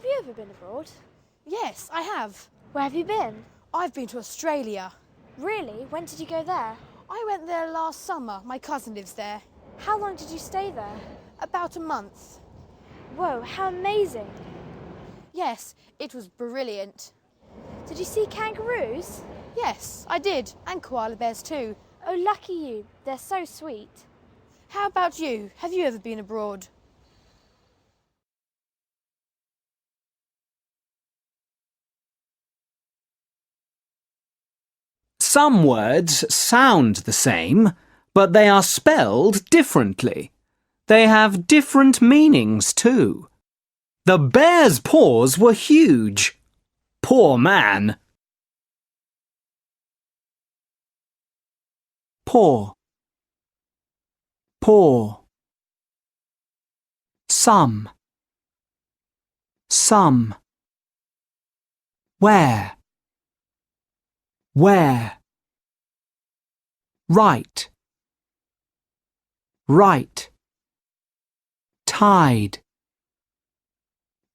you ever been abroad? Yes, I have. Where have you been? I've been to Australia. Really? When did you go there? I went there last summer. My cousin lives there. How long did you stay there? About a month. Whoa, how amazing! Yes, it was brilliant. Did you see kangaroos? Yes, I did. And koala bears too. Oh, lucky you. They're so sweet. How about you? Have you ever been abroad? Some words sound the same, but they are spelled differently. They have different meanings too. The bear's paws were huge. Poor man. Paw. Paw. Some. Where. Right.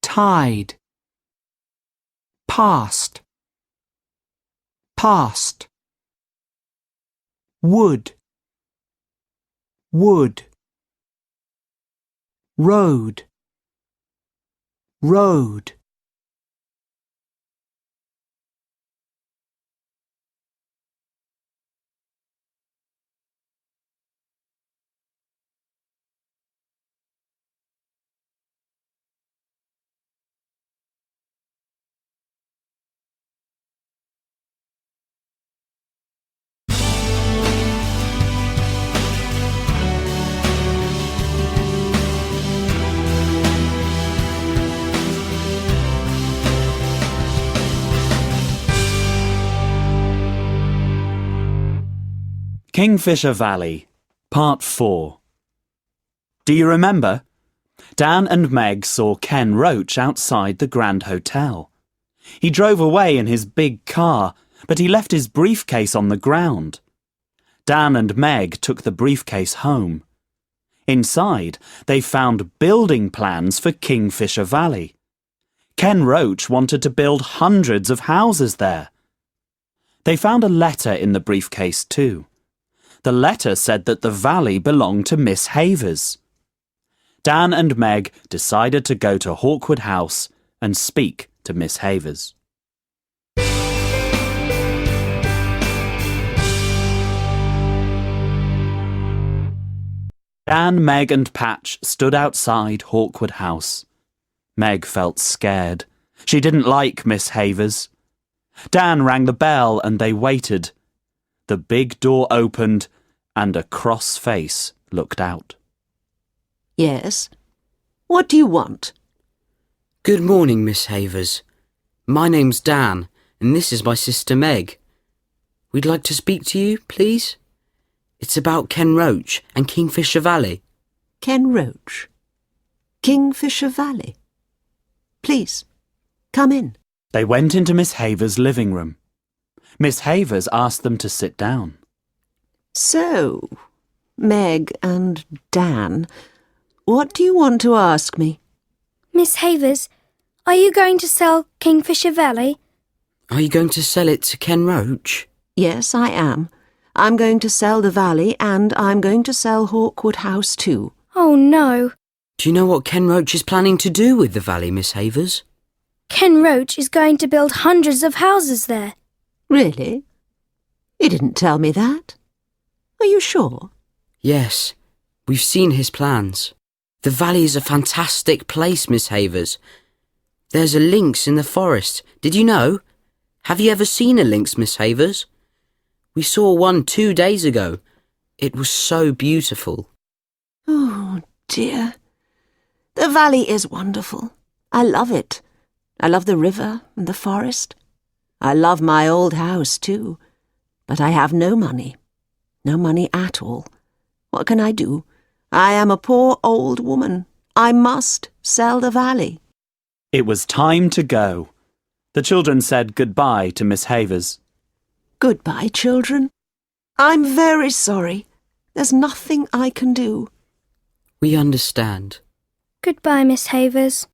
Tide. Past. Wood. Road. Kingfisher Valley, Part 4. Do you remember? Dan and Meg saw Ken Roach outside the Grand Hotel. He drove away in his big car, but he left his briefcase on the ground. Dan and Meg took the briefcase home. Inside, they found building plans for Kingfisher Valley. Ken Roach wanted to build hundreds of houses there. They found a letter in the briefcase too. The letter said that the valley belonged to Miss Havers. Dan and Meg decided to go to Hawkwood House and speak to Miss Havers. Dan, Meg and Patch stood outside Hawkwood House. Meg felt scared. She didn't like Miss Havers. Dan rang the bell and they waited. The big door opened and a cross face looked out. Yes? What do you want? Good morning, Miss Havers. My name's Dan, and this is my sister Meg. We'd like to speak to you, please. It's about Ken Roach and Kingfisher Valley. Ken Roach? Kingfisher Valley? Please, come in. They went into Miss Havers' living room. Miss Havers asked them to sit down. So, Meg and Dan, what do you want to ask me? Miss Havers, are you going to sell Kingfisher Valley? Are you going to sell it to Ken Roach? Yes, I am. I'm going to sell the valley and I'm going to sell Hawkwood House too. Oh no. Do you know what Ken Roach is planning to do with the valley, Miss Havers? Ken Roach is going to build hundreds of houses there. Really? He didn't tell me that. Are you sure? Yes, we've seen his plans. The valley is a fantastic place, Miss Havers. There's a lynx in the forest. Did you know? Have you ever seen a lynx, Miss Havers? We saw one 2 days ago. It was so beautiful. Oh, dear. The valley is wonderful. I love it. I love the river and the forest. I love my old house too. But I have no money. No money at all. What can I do? I am a poor old woman. I must sell the valley. It was time to go. The children said goodbye to Miss Havers. Goodbye, children. I'm very sorry. There's nothing I can do. We understand. Goodbye, Miss Havers.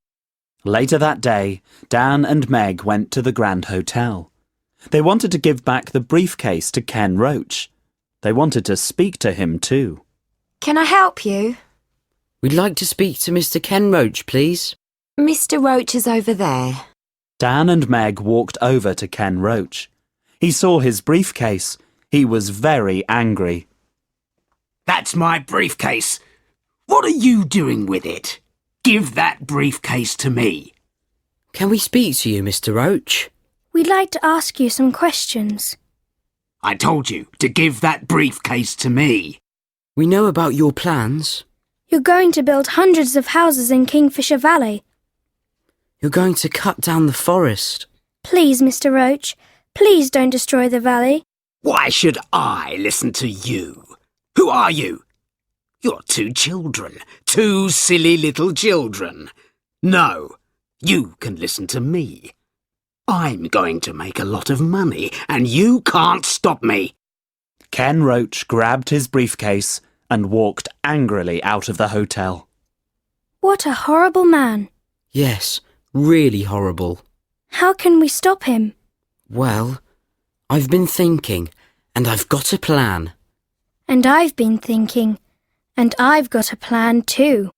Later that day, Dan and Meg went to the Grand Hotel. They wanted to give back the briefcase to Ken Roach. They wanted to speak to him too. Can I help you? We'd like to speak to Mr. Ken Roach, please. Mr. Roach is over there. Dan and Meg walked over to Ken Roach. He saw his briefcase. He was very angry. That's my briefcase. What are you doing with it? Give that briefcase to me. Can we speak to you, Mr. Roach? We'd like to ask you some questions. I told you to give that briefcase to me. We know about your plans. You're going to build hundreds of houses in Kingfisher Valley. You're going to cut down the forest. Please, Mr. Roach, please don't destroy the valley. Why should I listen to you? Who are you? You're two children, two silly little children. No, you can listen to me. I'm going to make a lot of money, and you can't stop me. Ken Roach grabbed his briefcase and walked angrily out of the hotel. What a horrible man. Yes, really horrible. How can we stop him? Well, I've been thinking, and I've got a plan. And I've been thinking, and I've got a plan too.